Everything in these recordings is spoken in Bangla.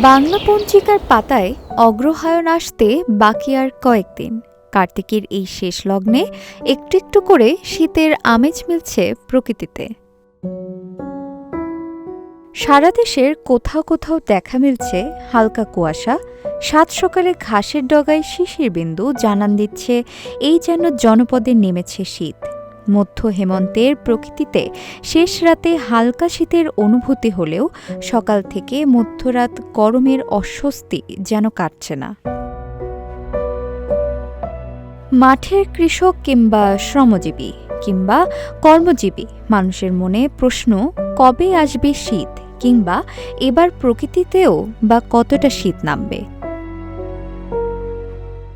বাংলা পঞ্জিকার পাতায় অগ্রহায়ণ আসতে বাকি আর কয়েকদিন। কার্তিকের এই শেষ লগ্নে একটু একটু করে শীতের আমেজ মিলছে প্রকৃতিতে। সারা দেশের কোথাও কোথাও দেখা মিলছে হালকা কুয়াশা। সাত সকালে ঘাসের ডগায় শিশির বিন্দু জানান দিচ্ছে এই যেন জনপদে নেমেছে শীত। মধ্য হেমন্তের প্রকৃতিতে শেষ রাতে হালকা শীতের অনুভূতি হলেও সকাল থেকে মধ্যরাত গরমের অস্বস্তি যেন কাটছে না। মাঠের কৃষক কিংবা শ্রমজীবী কিংবা কর্মজীবী মানুষের মনে প্রশ্ন, কবে আসবে শীত, কিংবা এবার প্রকৃতিতেও বা কতটা শীত নামবে।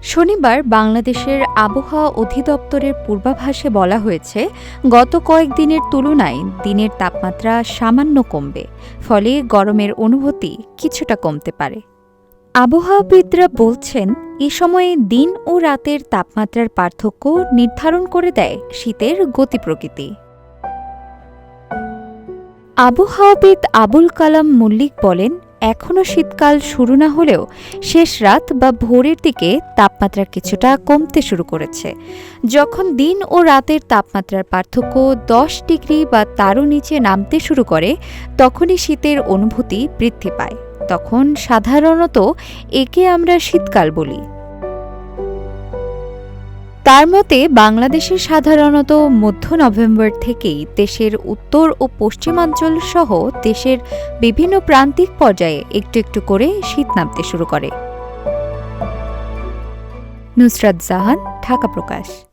শনিবার বাংলাদেশের আবহাওয়া অধিদপ্তরের পূর্বাভাসে বলা হয়েছে, গত কয়েকদিনের তুলনায় দিনের তাপমাত্রা সামান্য কমবে, ফলে গরমের অনুভূতি কিছুটা কমতে পারে। আবহাওয়াবিদরা বলছেন, এ সময়ে দিন ও রাতের তাপমাত্রার পার্থক্য নির্ধারণ করে দেয় শীতের গতি প্রকৃতি। আবহাওয়াবিদ আবুল কালাম মল্লিক বলেন, এখনও শীতকাল শুরু না হলেও শেষ রাত বা ভোরের দিকে তাপমাত্রা কিছুটা কমতে শুরু করেছে। যখন দিন ও রাতের তাপমাত্রার পার্থক্য 10 ডিগ্রি বা তারও নিচে নামতে শুরু করে, তখনই শীতের অনুভূতি বৃদ্ধি পায়। তখন সাধারণত একে আমরা শীতকাল বলি। তার মতে, বাংলাদেশে সাধারণত মধ্য নভেম্বর থেকেই দেশের উত্তর ও পশ্চিমাঞ্চল সহ দেশের বিভিন্ন প্রান্তিক পর্যায়ে একটু একটু করে শীত নামতে শুরু করে। নুসরাত জাহান, ঢাকা প্রকাশ।